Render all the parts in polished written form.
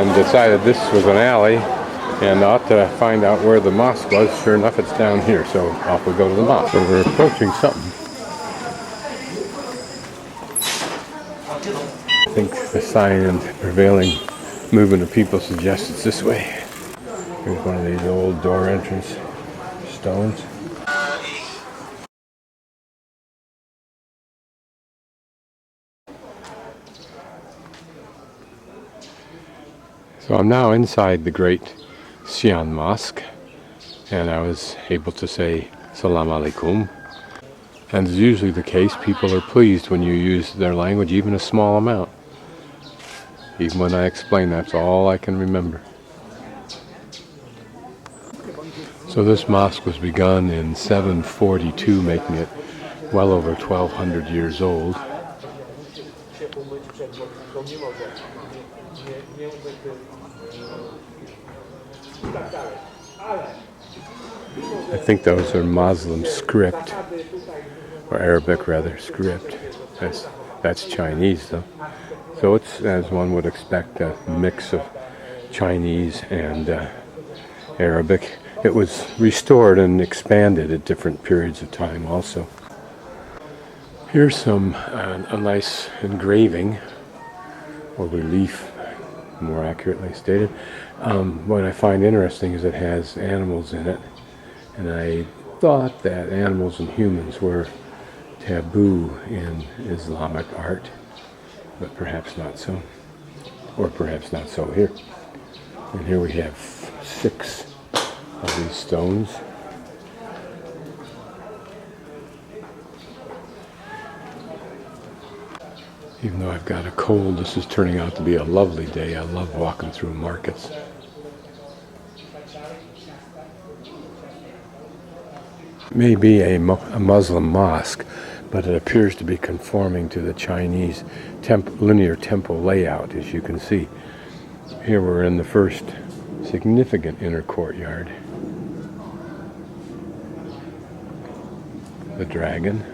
and decided this was an alley and ought to find out where the mosque was. Sure enough, it's down here, so off we go to the mosque. So we're approaching something. I think the sign and prevailing movement of people suggests it's this way. Here's one of these old door entrance stones. So I'm now inside the Great Xi'an Mosque, and I was able to say Salam Alaikum. And as usually the case, people are pleased when you use their language, even a small amount. Even when I explain, that's all I can remember. So this mosque was begun in 742, making it well over 1,200 years old. I think those are Muslim script, or Arabic rather, script. That's Chinese though. So it's, as one would expect, a mix of Chinese and Arabic. It was restored and expanded at different periods of time also. Here's a nice engraving, or relief, more accurately stated. What I find interesting is it has animals in it, and I thought that animals and humans were taboo in Islamic art, but perhaps not so, or perhaps not so here. And here we have 6 of these stones. Even though I've got a cold, this is turning out to be a lovely day. I love walking through markets. It may be a Muslim mosque, but it appears to be conforming to the Chinese linear temple layout, as you can see. Here we're in the first significant inner courtyard. The dragon.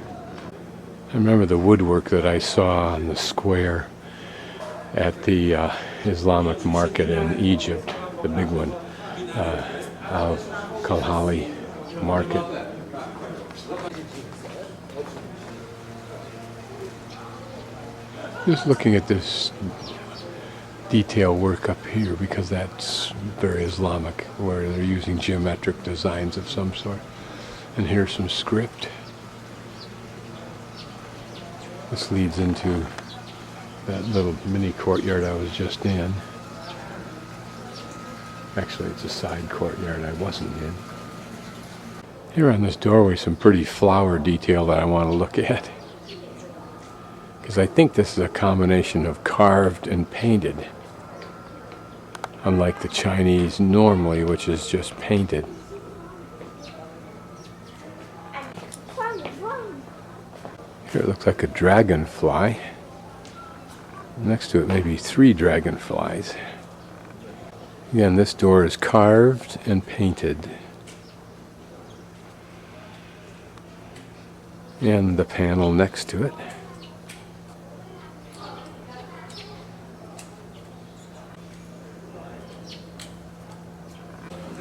I remember the woodwork that I saw on the square at the Islamic market in Egypt, the big one, Al-Kalhali market. Just looking at this detail work up here, because that's very Islamic, where they're using geometric designs of some sort. And here's some script. This leads into that little mini courtyard I was just in. Actually, it's a side courtyard I wasn't in. Here on this doorway, some pretty flower detail that I want to look at, because I think this is a combination of carved and painted, unlike the Chinese normally, which is just painted. Here it looks like a dragonfly. Next to it maybe 3 dragonflies. Again, this door is carved and painted. And the panel next to it.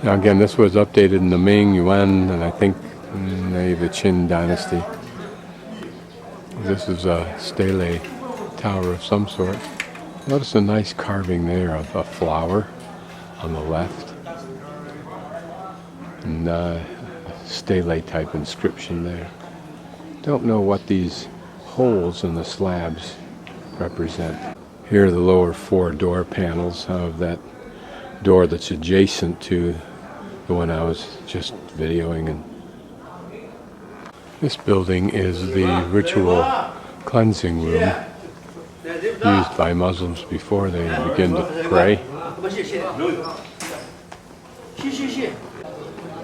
Now again, this was updated in the Ming, Yuan, and I think maybe the Qin dynasty. This is a stele tower of some sort. Notice a nice carving there of a flower on the left. And a stele type inscription there. Don't know what these holes in the slabs represent. Here are the lower 4 door panels of that door that's adjacent to the one I was just videoing. And this building is the ritual cleansing room used by Muslims before they begin to pray.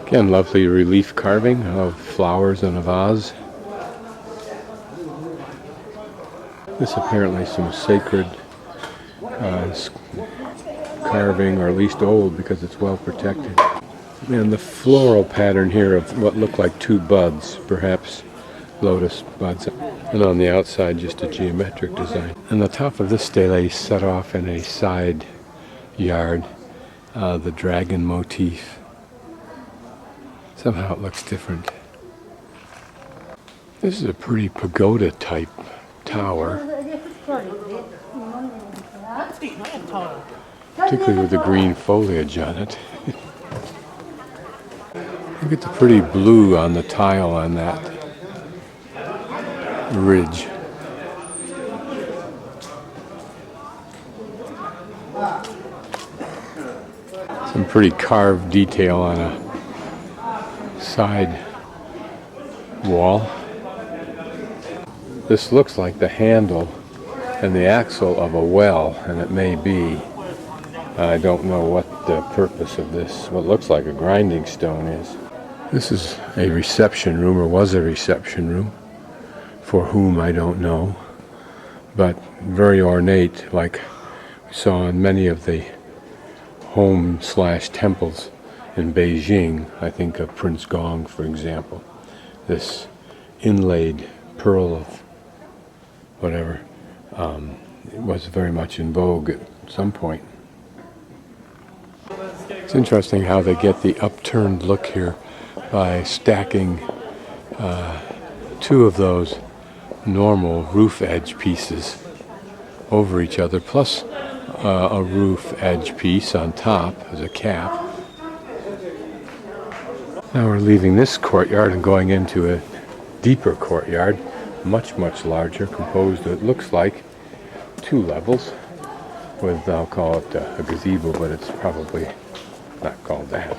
Again, lovely relief carving of flowers in a vase. This apparently some sacred carving, or at least old, because it's well protected. And the floral pattern here of what look like 2 buds, perhaps lotus buds, and on the outside just a geometric design. And the top of this stele is set off in a side courtyard, the dragon motif. Somehow it looks different. This is a pretty pagoda type tower, particularly with the green foliage on it. Look at the pretty blue on the tile on that ridge. Some pretty carved detail on a side wall. This looks like the handle and the axle of a well, and it may be. I don't know what the purpose of this, what looks like a grinding stone is. This is a reception room, or was a reception room. For whom, I don't know. But very ornate, like we saw in many of the home/temples in Beijing. I think of Prince Gong, for example. This inlaid pearl of whatever was very much in vogue at some point. It's interesting how they get the upturned look here by stacking two of those normal roof edge pieces over each other, plus a roof edge piece on top as a cap. Now we're leaving this courtyard and going into a deeper courtyard, much larger, composed of, it looks like, 2 levels with, I'll call it a gazebo, but it's probably not called that.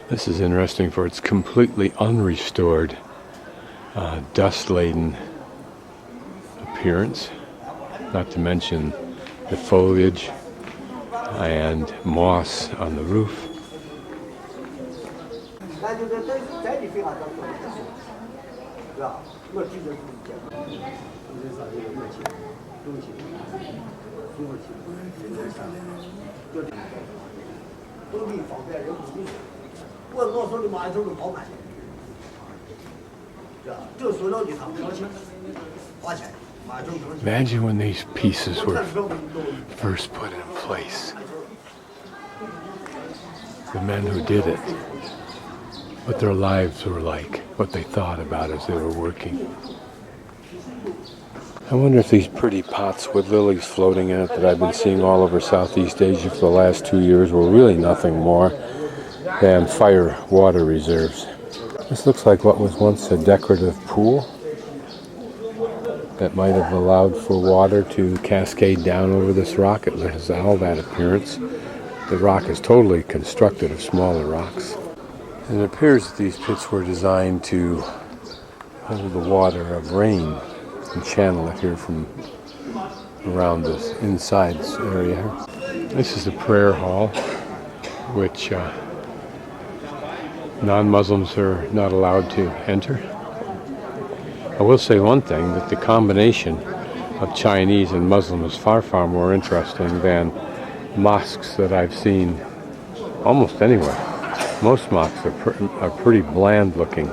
This is interesting for its completely unrestored, dust-laden appearance, not to mention the foliage and moss on the roof. Imagine when these pieces were first put in place. The men who did it, what their lives were like, what they thought about as they were working. I wonder if these pretty pots with lilies floating in it that I've been seeing all over Southeast Asia for the last 2 years were really nothing more than fire water reserves. This looks like what was once a decorative pool that might have allowed for water to cascade down over this rock. It has all that appearance. The rock is totally constructed of smaller rocks. And it appears that these pits were designed to hold the water of rain and channel it here from around this inside area. This is the prayer hall, which non-Muslims are not allowed to enter. I will say one thing, that the combination of Chinese and Muslim is far more interesting than mosques that I've seen almost anywhere. Most mosques are pretty bland looking,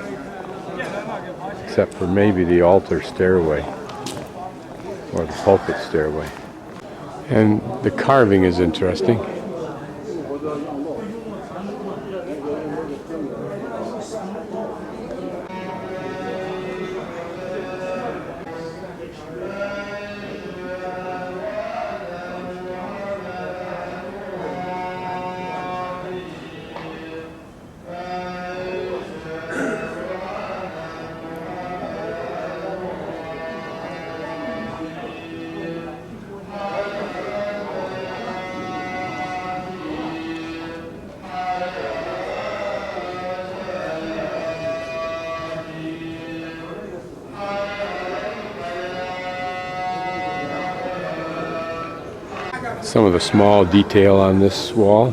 except for maybe the altar stairway or the pulpit stairway. And the carving is interesting. Some of the small detail on this wall.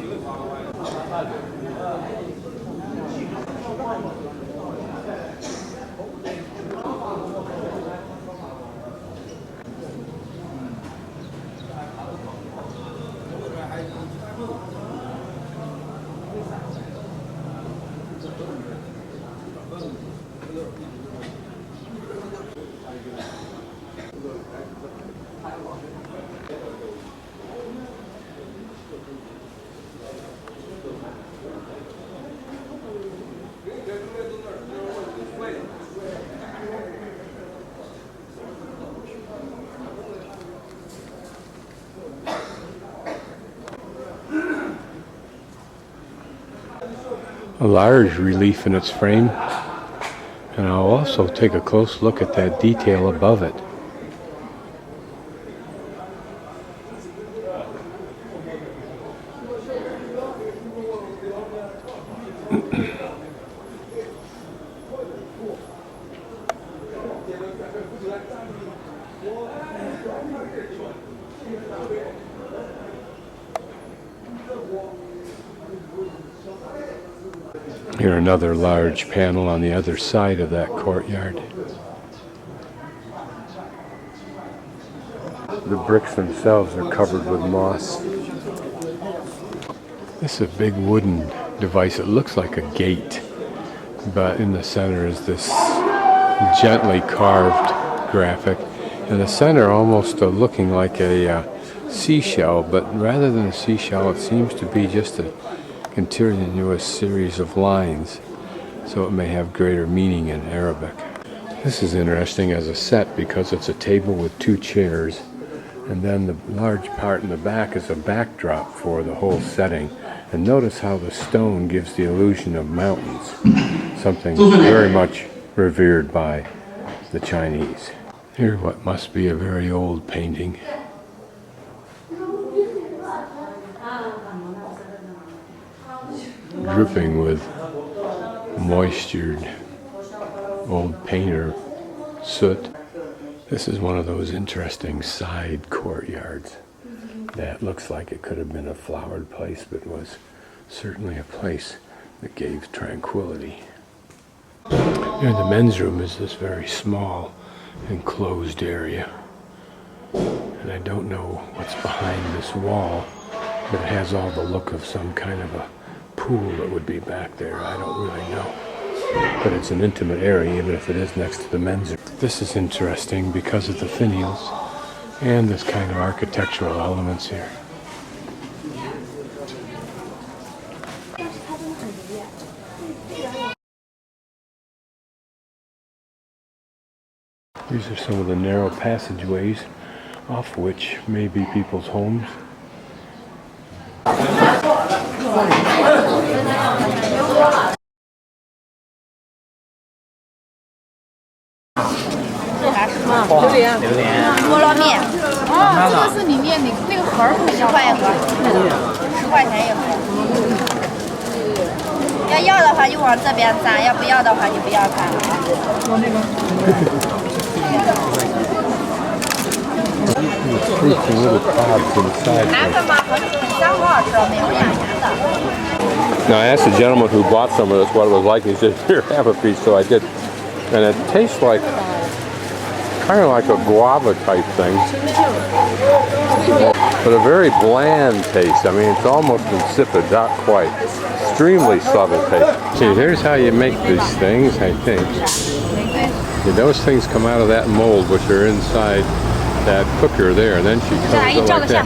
a large relief in its frame. And I'll also take a close look at that detail above it. Here another large panel on the other side of that courtyard. The bricks themselves are covered with moss. This is a big wooden device. It looks like a gate, but in the center is this gently carved graphic. In the center, almost looking like a seashell, but rather than a seashell, it seems to be just a continuous series of lines, so it may have greater meaning in Arabic. This is interesting as a set because it's a table with two chairs, and then the large part in the back is a backdrop for the whole setting. And notice how the stone gives the illusion of mountains, something very much revered by the Chinese. Here what must be a very old painting. Dripping with moistured old painter soot. This is one of those interesting side courtyards that looks like it could have been a flowered place, but was certainly a place that gave tranquility. Here in the men's room is this very small enclosed area, and I don't know what's behind this wall, but it has all the look of some kind of a pool that would be back there. I don't really know, but it's an intimate area even if it is next to the men's room. This is interesting because of the finials and this kind of architectural elements here. These are some of the narrow passageways off which may be people's homes. Now I asked the gentleman who bought some of this what it was like, and he said, "Here, have a piece," so I did. And it tastes like, kind of like a guava type thing, but a very bland taste. I mean, it's almost insipid, not quite. Extremely subtle taste. See, here's how you make these things, I think. Those things come out of that mold, which are inside that cooker there, and then she comes it like that.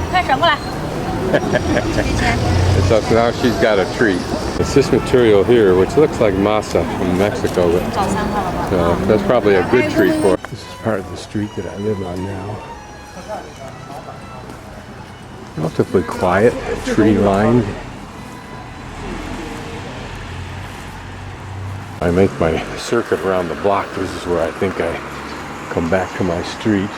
So now she's got a treat. It's this material here, which looks like masa from Mexico, but that's probably a good treat for her. This is part of the street that I live on now. Relatively quiet, tree-lined. I make my circuit around the block. This is where I think I come back to my street.